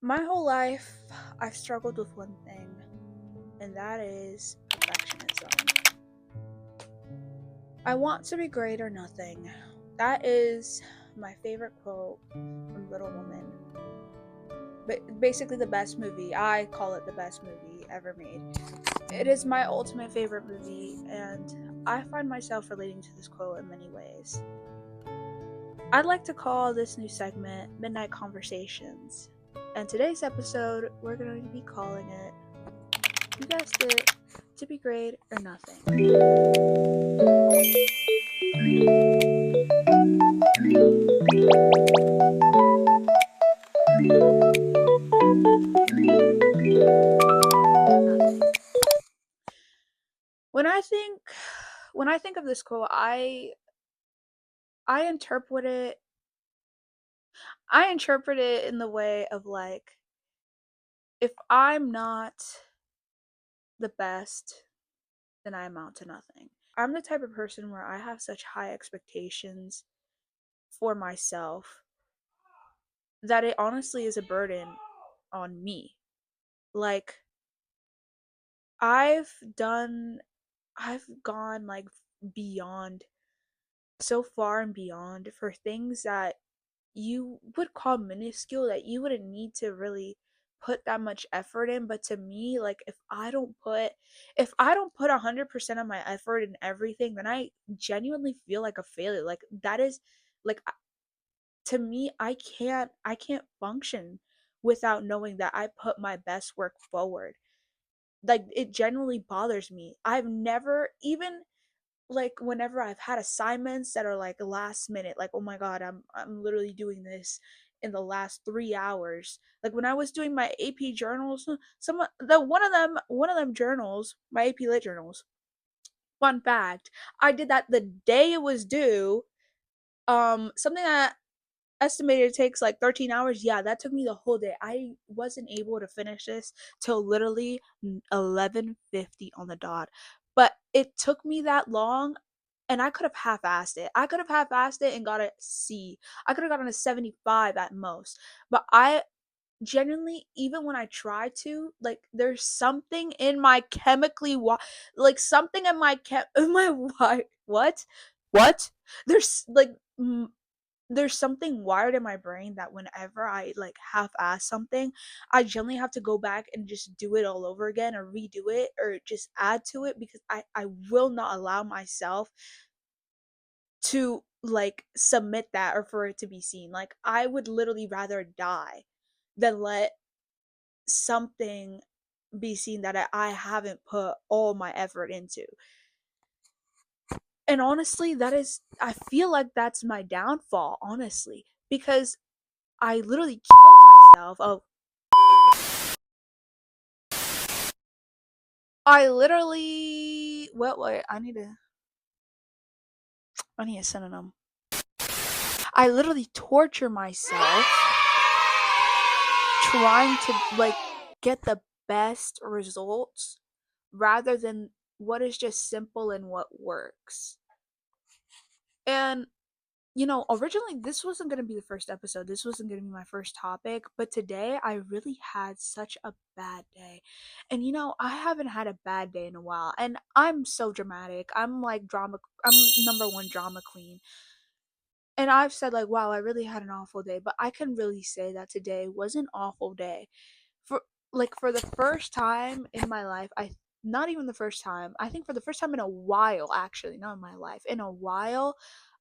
My whole life, I've struggled with one thing, and that is perfectionism. I want to be great or nothing. That is my favorite quote from Little Woman. But basically, the best movie. I call it the best movie ever made. It is my ultimate favorite movie, and I find myself relating to this quote in many ways. I'd like to call this new segment Midnight Conversations. And today's episode, we're going to be calling it, you guessed it, To Be Great or Nothing. When I think when I think of this quote, I interpret it I interpret it in the way of like, if I'm not the best, then I amount to nothing. I'm the type of person where I have such high expectations for myself that it honestly is a burden on me. Like, I've done I've gone like beyond, so far and beyond, for things that you would call minuscule, that you wouldn't need to really put that much effort in. But to me, like, if I don't put 100% of my effort in everything, then I genuinely feel like a failure. Like, that is, like, to me, I can't function without knowing that I put my best work forward. Like, it genuinely bothers me. I've never even, like, whenever I've had assignments that are like last minute, like, oh my god, I'm literally doing this in the last 3 hours. Like, when I was doing my AP journals, one of them journals, my AP lit journals. Fun fact, I did that the day it was due. Something that estimated takes like 13 hours. Yeah, that took me the whole day. I wasn't able to finish this till literally 11:50 on the dot. But it took me that long, and I could have half-assed it. I could have half-assed it and got a C. I could have gotten a 75 at most. But I genuinely, even when I try to, like, there's something in my like, something in my in my what? There's like there's something wired in my brain that whenever I like half-ass something, I generally have to go back and just do it all over again, or redo it, or just add to it, because I will not allow myself to like submit that or for it to be seen. Like, I would literally rather die than let something be seen that I haven't put all my effort into. And honestly, I feel like that's my downfall, honestly, because I literally kill myself. Oh, I literally wait, I need a synonym. I literally torture myself trying to like get the best results rather than what is just simple and what works. And originally this wasn't going to be the first episode. This wasn't going to be my first topic, but today I really had such a bad day. And I haven't had a bad day in a while. And I'm so dramatic. I'm like drama I'm number 1 drama queen. And I've said like, wow, I really had an awful day, but I can really say that today was an awful day. For for the first time in my life, I not even the first time. I think for the first time in a while, actually, not in my life, in a while,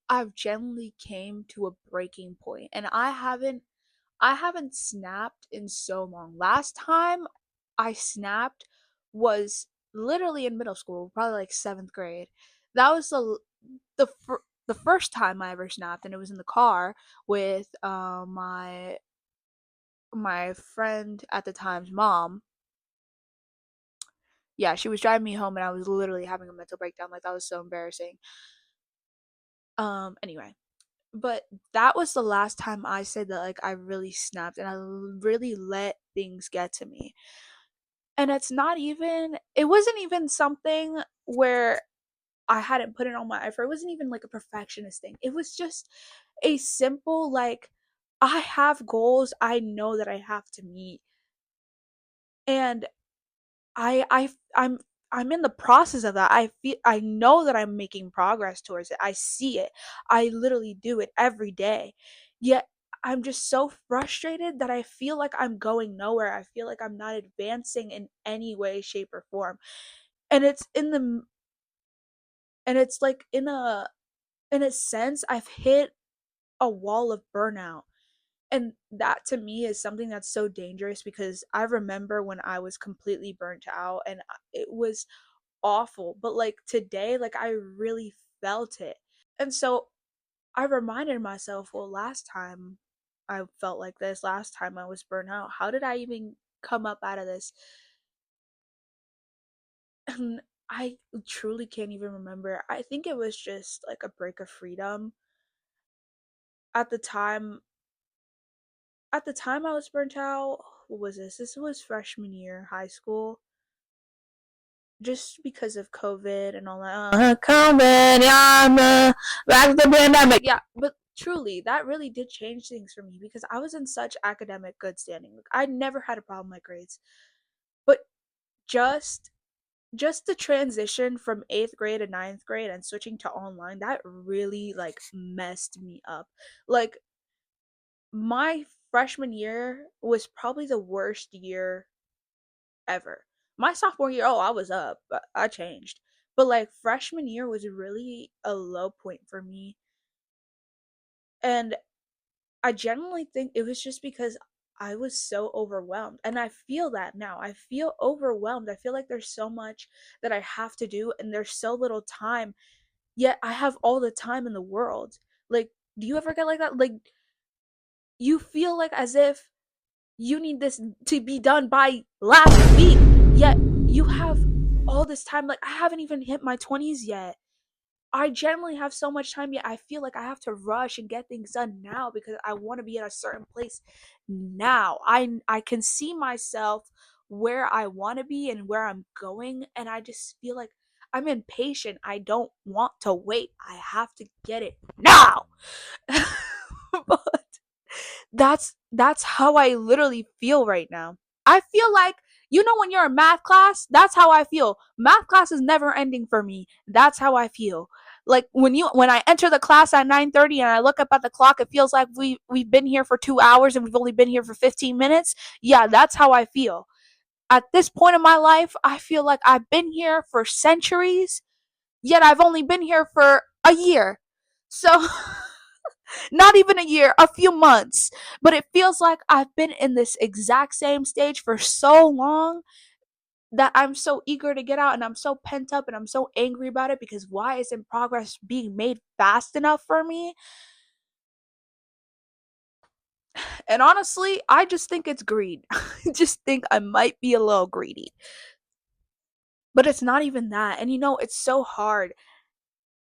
I've generally came to a breaking point, and I haven't snapped in so long. Last time I snapped was literally in middle school, probably like 7th grade. That was the first time I ever snapped, and it was in the car with my friend at the time's mom. Yeah, she was driving me home, and I was literally having a mental breakdown. Like, that was so embarrassing. Anyway, but that was the last time I said that, like, I really snapped and I really let things get to me. And it wasn't even something where I hadn't put in all my effort. It wasn't even like a perfectionist thing. It was just a simple, like, I have goals I know that I have to meet, and I'm I'm in the process of that. I know that I'm making progress towards it. I see it. I literally do it every day. Yet I'm just so frustrated that I feel like I'm going nowhere. I feel like I'm not advancing in any way, shape, or form. And it's in the and it's like in a sense I've hit a wall of burnout. And that to me is something that's so dangerous because I remember when I was completely burnt out and it was awful. But like today, like I really felt it. And so I reminded myself, well, last time I felt like this, last time I was burnt out, how did I even come up out of this? And I truly can't even remember. I think it was just like a break of freedom. At the time, I was burnt out. What was this? This was freshman year, high school. Just because of COVID and all that. COVID, yeah, back to the pandemic. Yeah, but truly, that really did change things for me because I was in such academic good standing. Like, I never had a problem with my grades, but just just the transition from eighth grade to ninth grade and switching to online, that really like messed me up. Like my freshman year was probably the worst year ever. My sophomore year, oh, I was up. I changed. But like freshman year was really a low point for me. And I genuinely think it was just because I was so overwhelmed. And I feel that now. I feel overwhelmed. I feel like there's so much that I have to do and there's so little time. Yet I have all the time in the world. Like, do you ever get like that? Like, you feel like as if you need this to be done by last week, yet you have all this time. Like, I haven't even hit my 20s yet. I generally have so much time, yet I feel like I have to rush and get things done now because I want to be at a certain place now. I can see myself where I want to be and where I'm going, and I just feel like I'm impatient. I don't want to wait. I have to get it now. But that's how I literally feel right now. I feel like, when you're in math class, that's how I feel. Math class is never ending for me. That's how I feel. Like when I enter the class at 9:30 and I look up at the clock, it feels like we've been here for 2 hours and we've only been here for 15 minutes. Yeah, that's how I feel. At this point in my life, I feel like I've been here for centuries, yet I've only been here for a year. So not even a year, a few months. But it feels like I've been in this exact same stage for so long that I'm so eager to get out and I'm so pent up and I'm so angry about it because why isn't progress being made fast enough for me? And honestly, I just think it's greed. I just think I might be a little greedy. But it's not even that. And it's so hard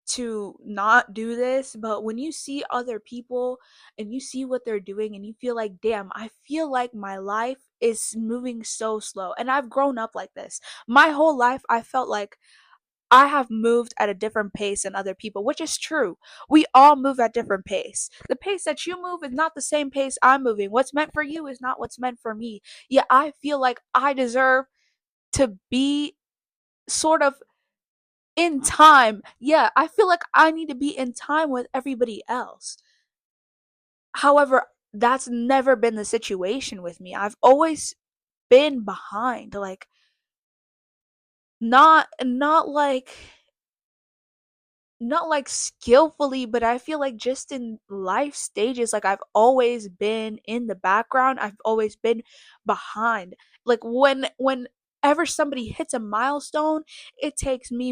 to not do this, but when you see other people and you see what they're doing and you feel like, damn, I feel like my life is moving so slow. And I've grown up like this. My whole life, I felt like I have moved at a different pace than other people, which is true. We all move at different pace. The pace that you move is not the same pace I'm moving. What's meant for you is not what's meant for me. Yet I feel like I deserve to be sort of in time. Yeah, I feel like I need to be in time with everybody else. However, that's never been the situation with me. I've always been behind, like not like skillfully, but I feel like just in life stages, like I've always been in the background. I've always been behind. Like whenever somebody hits a milestone, it takes me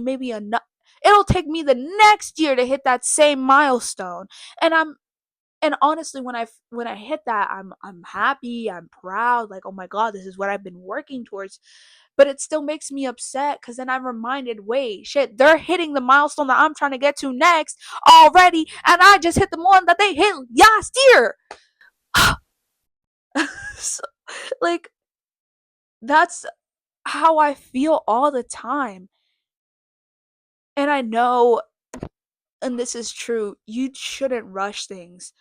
it'll take me the next year to hit that same milestone. And honestly, when I hit that, I'm happy, I'm proud, like, oh my god, this is what I've been working towards. But it still makes me upset because then I'm reminded, wait, shit, they're hitting the milestone that I'm trying to get to next already, and I just hit the one that they hit last year. So, like, that's how I feel all the time. And I know, and this is true, you shouldn't rush things.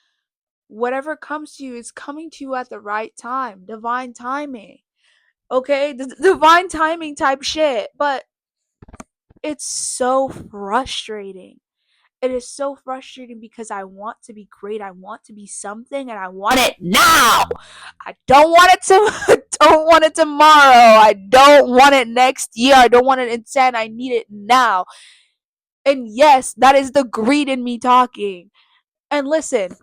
Whatever comes to you is coming to you at the right time. Divine timing. Okay? Divine timing type shit. But it's so frustrating. It is so frustrating because I want to be great. I want to be something and I want it now. I don't want it to don't want it tomorrow. I don't want it next year. I don't want it in 10. I need it now. And yes, that is the greed in me talking. And listen,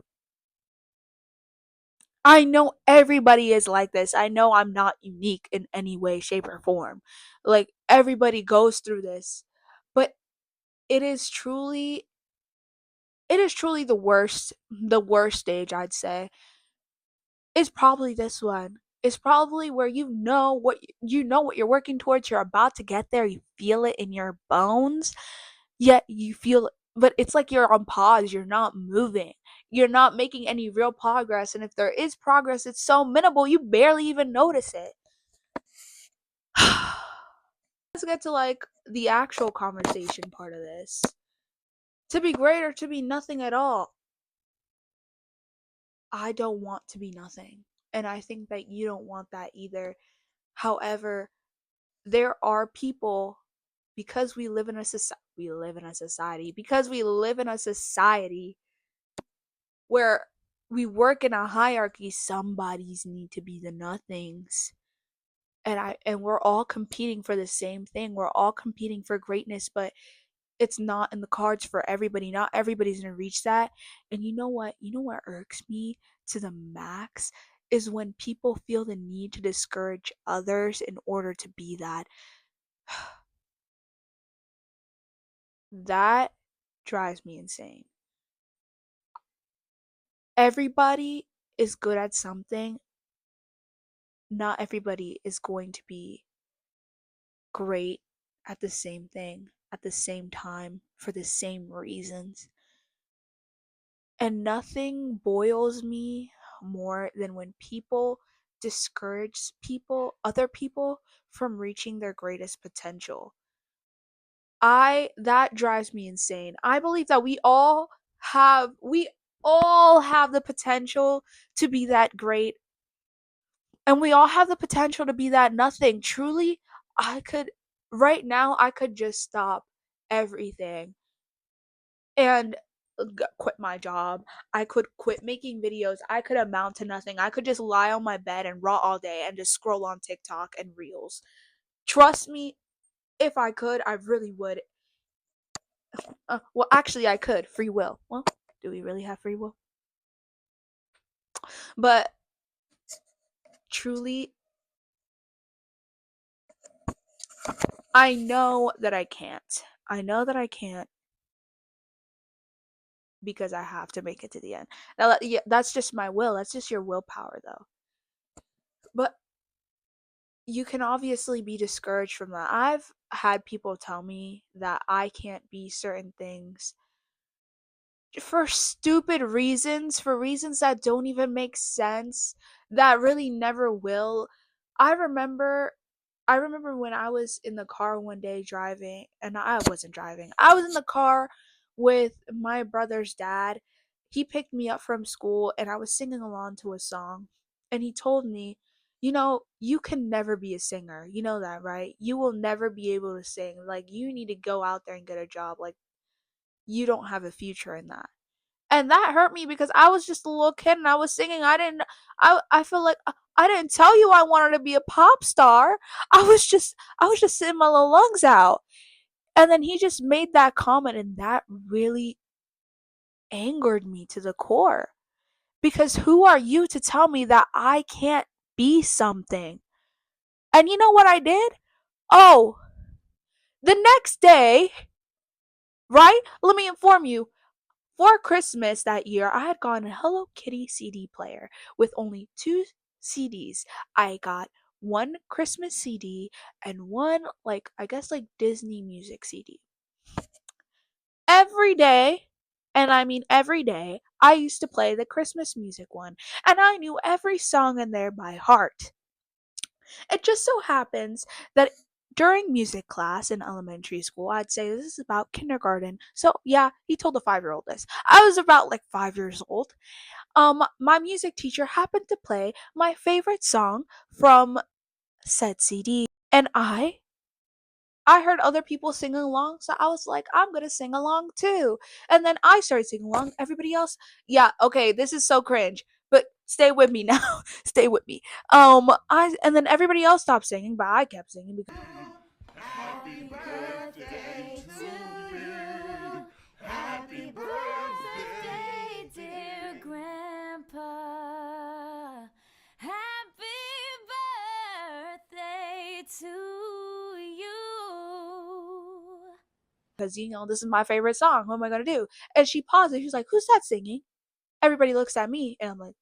I know everybody is like this. I know I'm not unique in any way, shape, or form. Like, everybody goes through this. But it is truly the worst stage, I'd say. Is probably this one. It's probably where you know what you're working towards, you're about to get there, you feel it in your bones, yet you feel, but it's like you're on pause, you're not moving. You're not making any real progress, and if there is progress, it's so minimal you barely even notice it. Let's get to like the actual conversation part of this. To be great or to be nothing at all. I don't want to be nothing. And I think that you don't want that either. However, there are people, because we live in a society where we work in a hierarchy, somebody's need to be the nothings. And we're all competing for the same thing. We're all competing for greatness, but it's not in the cards for everybody. Not everybody's gonna reach that. And you know what? You know what irks me to the max is when people feel the need to discourage others in order to be that. That drives me insane. Everybody is good at something. Not everybody is going to be great at the same thing at the same time for the same reasons. And nothing boils me more than when people discourage other people from reaching their greatest potential. I That drives me insane. I believe that we all have the potential to be that great, and we all have the potential to be that nothing. Truly, I could right now I could just stop everything and quit my job. I could quit making videos. I could amount to nothing. I could just lie on my bed and raw all day and just scroll on TikTok and Reels. Trust me, if I could, I really would. Well, actually, I could. Free will. Well, do we really have free will? But truly, I know that I can't. I know that I can't because I have to make it to the end. Now, yeah, that's just my will. That's just your willpower, though. But you can obviously be discouraged from that. I've had people tell me that I can't be certain things for stupid reasons, for reasons that don't even make sense, that really never will. I remember I remember when I was in the car one day driving, and I wasn't driving. I was in the car with my brother's dad. He picked me up from school and I was singing along to a song. And he told me, you can never be a singer. You know that, right? You will never be able to sing. Like, you need to go out there and get a job. Like, you don't have a future in that. And that hurt me because I was just a little kid and I was singing. I feel like I didn't tell you I wanted to be a pop star. I was just singing my little lungs out. And then he just made that comment and that really angered me to the core. Because who are you to tell me that I can't be something? And you know what I did? Oh, the next day, right? Let me inform you. For Christmas that year, I had gotten a Hello Kitty CD player with only two CDs. I got one Christmas CD and one, like, I guess, like Disney music CD. Every day, and I mean every day, I used to play the Christmas music one, and I knew every song in there by heart. It just so happens that during music class in elementary school, I'd say this is about kindergarten. So yeah, he told a 5-year-old this. I was about like 5 years old. My music teacher happened to play my favorite song from said CD, and I heard other people singing along, so I was like, I'm gonna sing along too. And then I started singing along. Everybody else, yeah, okay, this is so cringe, but stay with me now. Stay with me. I and then everybody else stopped singing, but I kept singing because Happy birthday to you. Happy birthday, dear Grandpa. Happy birthday to you. this is my favorite song. What am I gonna do? And she paused and she's like, "Who's that singing?" Everybody looks at me, and I'm like,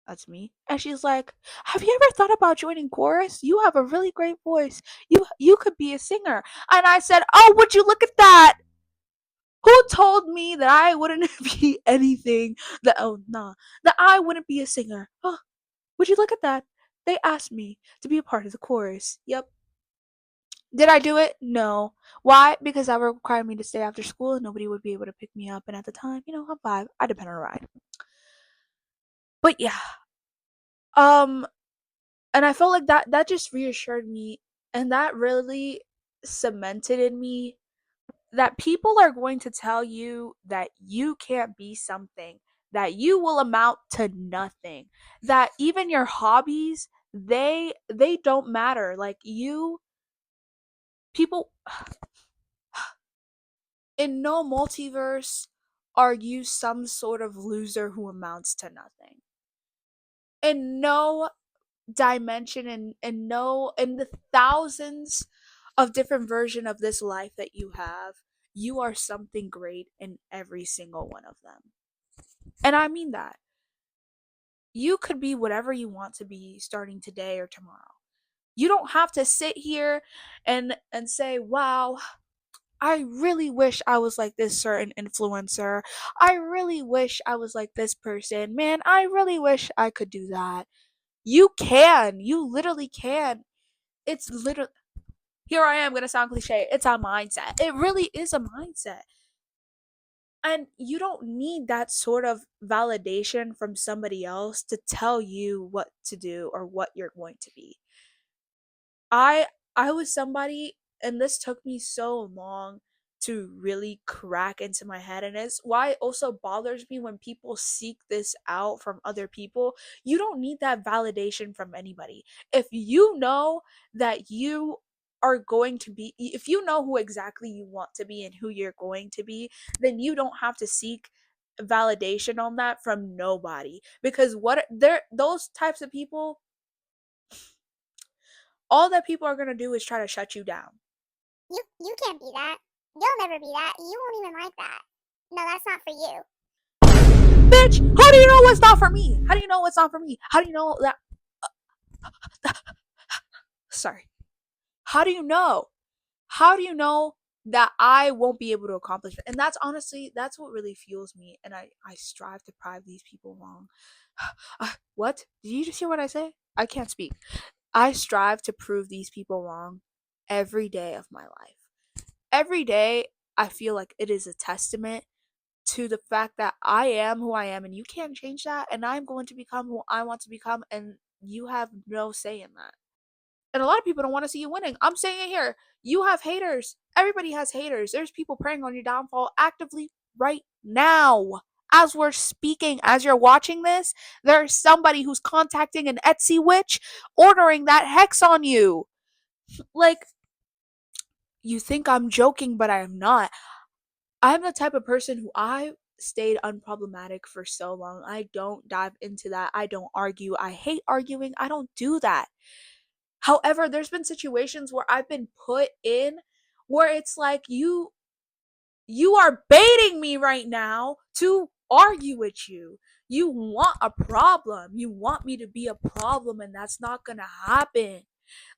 "That's me." And she's like, "Have you ever thought about joining chorus? You have a really great voice. You could be a singer." And I said, "Oh, would you look at that? Who told me that I wouldn't be anything? That oh nah, that I wouldn't be a singer? Oh, would you look at that? They asked me to be a part of the chorus. Yep. Did I do it? No. Why? Because that would require me to stay after school and nobody would be able to pick me up. And at the time, I'm 5. I depend on a ride. But yeah. Um, and I felt like that just reassured me, and that really cemented in me that people are going to tell you that you can't be something, that you will amount to nothing, that even your hobbies, they don't matter. Like you people in no multiverse are you some sort of loser who amounts to nothing. In no dimension, and no, in the thousands of different version of this life that you have, you are something great in every single one of them. And I mean that. You could be whatever you want to be starting today or tomorrow. You don't have to sit here and say, "Wow, I really wish I was like this certain influencer. I really wish I was like this person. Man, I really wish I could do that." You can. You literally can. It's literally, here I am going to sound cliche. It's a mindset. It really is a mindset. And you don't need that sort of validation from somebody else to tell you what to do or what you're going to be. I I was somebody, and this took me so long to really crack into my head, and it's why it also bothers me when people seek this out from other people. You don't need that validation from anybody. If you know that you are going to be, if you know who exactly you want to be and who you're going to be, then you don't have to seek validation on that from nobody, because what they're those types of people, all that people are going to do is try to shut you down. You can't be that. You'll never be that. You won't even like that. No, that's not for you. Bitch, how do you know what's not for me? How do you know what's not for me? How do you know that? Sorry. How do you know? How do you know that I won't be able to accomplish it? And that's honestly, that's what really fuels me. And I strive to prove these people wrong. What? Did you just hear what I say? I can't speak. I strive to prove these people wrong every day of my life. Every day, I feel like it is a testament to the fact that I am who I am and you can't change that, and I'm going to become who I want to become, and you have no say in that. And a lot of people don't want to see you winning. I'm saying it here. You have haters. Everybody has haters. There's people preying on your downfall actively right now. As we're speaking, as you're watching this, there's somebody who's contacting an Etsy witch ordering that hex on you. Like, you think I'm joking, but I am not. I'm the type of person who I stayed unproblematic for so long. I don't dive into that. I don't argue. I hate arguing. I don't do that. However, there's been situations where I've been put in where it's like you are baiting me right now to argue with you. You want a problem. You want me to be a problem, and that's not going to happen.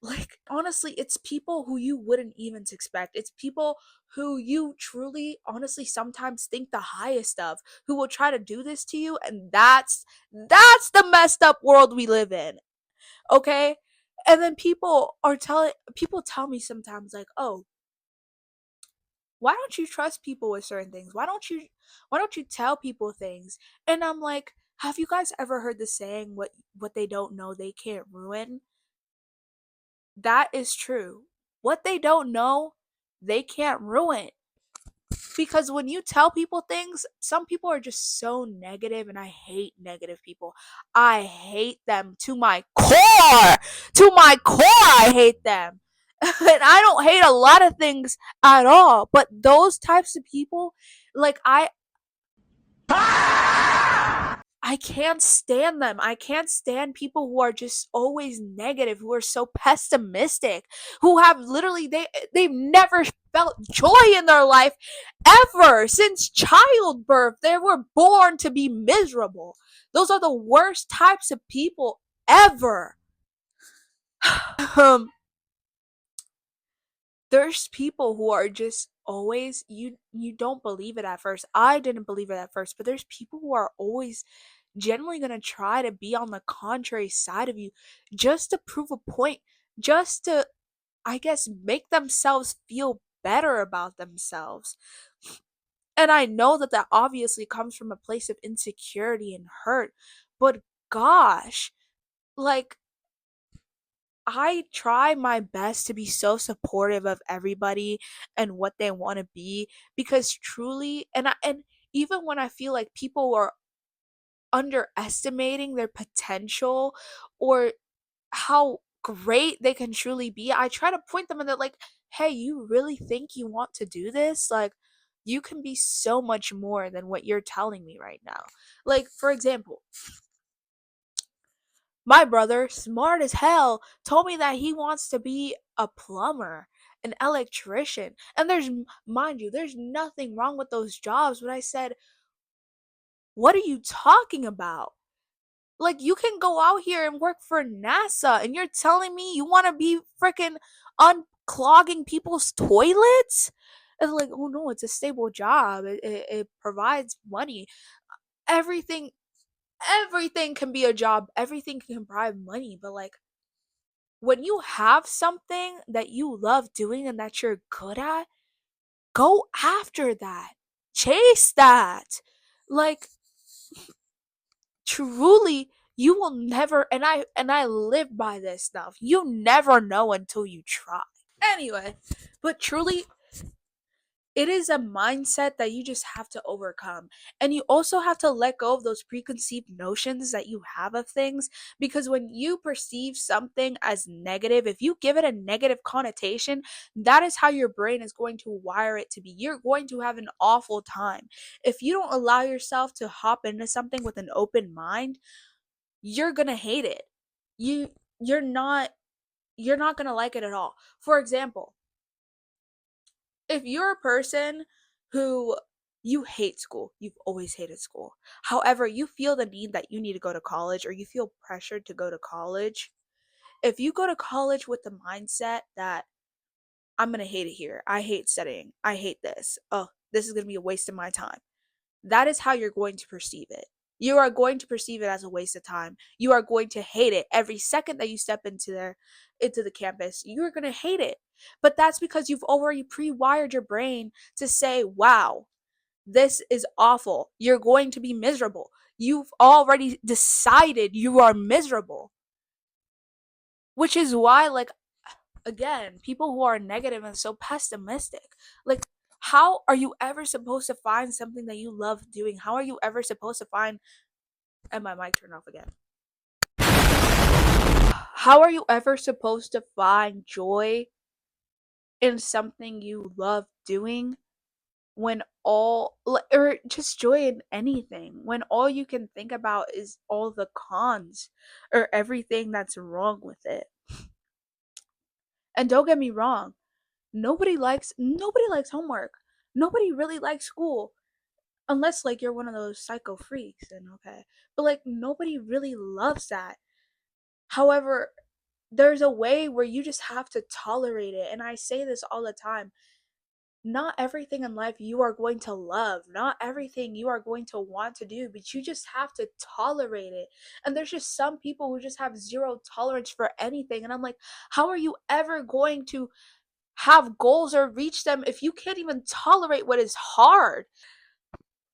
Like, honestly, it's people who you wouldn't even expect. It's people who you truly honestly sometimes think the highest of, who will try to do this to you, and that's the messed up world we live in. Okay? And then people tell me sometimes like, "Oh, why don't you trust people with certain things? Why don't you tell people things?" And I'm like, "Have you guys ever heard the saying what they don't know they can't ruin?" That is true. What they don't know, they can't ruin. Because when you tell people things, some people are just so negative, and I hate negative people. I hate them to my core. To my core, I hate them. And I don't hate a lot of things at all, but those types of people, like I can't stand them. I can't stand people who are just always negative, who are so pessimistic, who have literally they've never felt joy in their life ever since childbirth. They were born to be miserable. Those are the worst types of people ever. um there's people who are just always you don't believe it at first. I didn't believe it at first, but there's people who are always generally going to try to be on the contrary side of you just to prove a point, just to, I guess, make themselves feel better about themselves. And I know that that obviously comes from a place of insecurity and hurt, but gosh, like, I try my best to be so supportive of everybody and what they want to be, because truly, and even when I feel like people are underestimating their potential or how great they can truly be, I try to point them in that, like, hey, you really think you want to do this? Like, you can be so much more than what you're telling me right now. Like, for example, my brother, smart as hell, told me that he wants to be a plumber, an electrician. And mind you, there's nothing wrong with those jobs. But I said, what are you talking about? Like, you can go out here and work for NASA, and you're telling me you want to be freaking unclogging people's toilets? It's like, oh no, it's a stable job. It provides money. Everything, everything can be a job. Everything can provide money. But like, when you have something that you love doing and that you're good at, go after that. Chase that. Like, truly, you will never, and I live by this stuff. You never know until you try. Anyway, but truly, it is a mindset that you just have to overcome. And you also have to let go of those preconceived notions that you have of things, because when you perceive something as negative, if you give it a negative connotation, that is how your brain is going to wire it to be. You're going to have an awful time. If you don't allow yourself to hop into something with an open mind, you're going to hate it. You you're not going to like it at all. For example, if you're a person who you hate school, you've always hated school. However, you feel the need that you need to go to college, or you feel pressured to go to college. If you go to college with the mindset that I'm going to hate it here, I hate studying, I hate this, oh, this is going to be a waste of my time, that is how you're going to perceive it. You are going to perceive it as a waste of time. You are going to hate it every second that you step into the campus. You're going to hate it. But that's because you've already pre-wired your brain to say, "Wow, this is awful. You're going to be miserable." You've already decided you are miserable. Which is why, like, again, people who are negative and so pessimistic, like, how are you ever supposed to find something that you love doing? How are you ever supposed to find, and my mic turned off again. How are you ever supposed to find joy in something you love doing when or just joy in anything, when all you can think about is all the cons or everything that's wrong with it? And don't get me wrong, nobody likes homework. Nobody really likes school. Unless like you're one of those psycho freaks, then okay. But like, nobody really loves that. However, there's a way where you just have to tolerate it. And I say this all the time. not everything in life you are going to love, not everything you are going to want to do, but you just have to tolerate it. And there's just some people who just have zero tolerance for anything. And I'm like, how are you ever going to have goals or reach them if you can't even tolerate what is hard?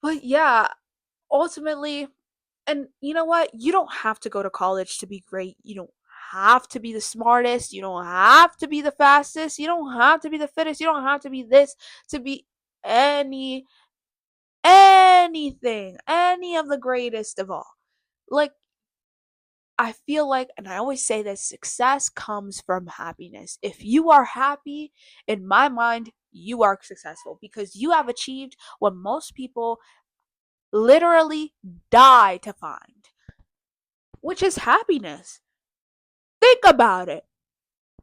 But yeah, ultimately, and you know what? You don't have to go to college to be great. You don't have to be the smartest. You don't have to be the fastest. You don't have to be the fittest. You don't have to be this to be any anything, any of the greatest of all. Like, I feel like, and I always say this, success comes from happiness. If you are happy, in my mind, you are successful because you have achieved what most people literally die to find, which is happiness. Think about it.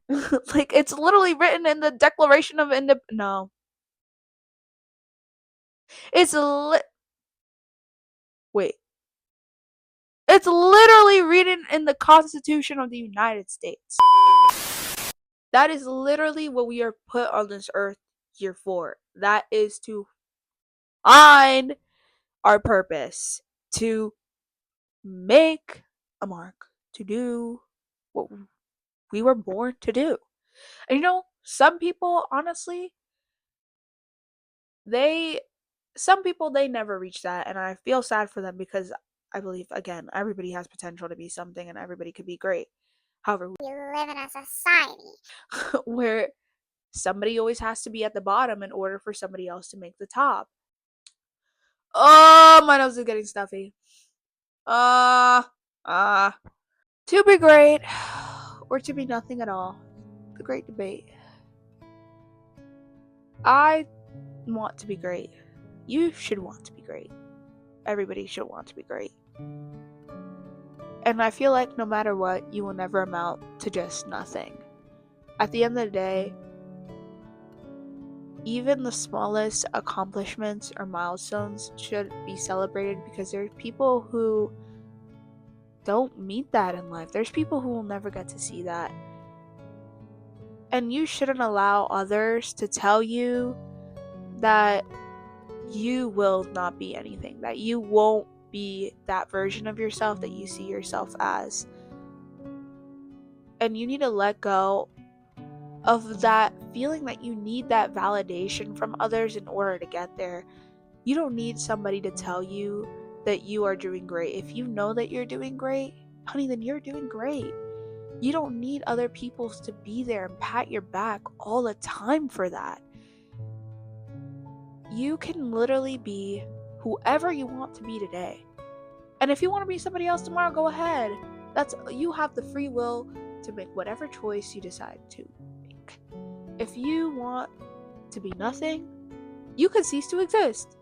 Like, it's literally written in the Declaration of Independence. No. It's wait. It's literally written in the Constitution of the United States. That is literally what we are put on this earth here for. That is to find our purpose, to make a mark, to do what we were born to do. And you know, some people, honestly, they some people they never reach that, and I feel sad for them because I believe, again, everybody has potential to be something and everybody could be great. However, We live in a society. where somebody always has to be at the bottom in order for somebody else to make the top. Oh, my nose is getting stuffy. Uh, uh. To be great or to be nothing at all. The great debate. I want to be great. You should want to be great. Everybody should want to be great. And I feel like no matter what, you will never amount to just nothing. At the end of the day, even the smallest accomplishments or milestones should be celebrated because there are people who don't meet that in life. There's people who will never get to see that. And you shouldn't allow others to tell you that you will not be anything, that you won't be that version of yourself that you see yourself as. And you need to let go of that feeling that you need that validation from others in order to get there. You don't need somebody to tell you that you are doing great. If you know that you're doing great, honey, then you're doing great. You don't need other people to be there and pat your back all the time for that. You can literally be whoever you want to be today. And if you want to be somebody else tomorrow, go ahead. You have the free will to make whatever choice you decide to make. If you want to be nothing, you could cease to exist.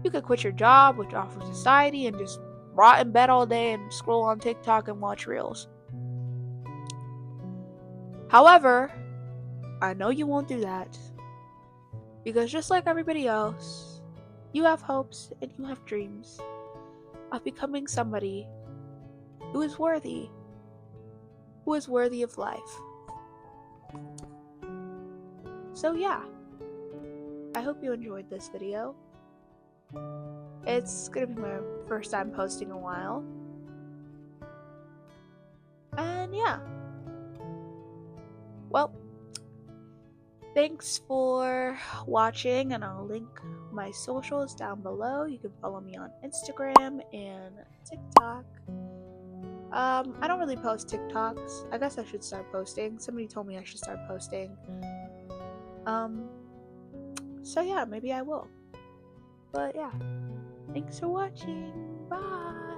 You could quit your job, withdraw from society, and just rot in bed all day and scroll on TikTok and watch reels. However, I know you won't do that. Because just like everybody else, you have hopes and you have dreams of becoming somebody who is worthy of life. So yeah, I hope you enjoyed this video. It's gonna be my first time posting in a while. And yeah. Well, thanks for watching, and I'll link my socials down below. You can follow me on Instagram and TikTok. I don't really post TikToks. I guess I should start posting. Somebody told me I should start posting. So yeah, maybe I will. But yeah, thanks for watching. Bye.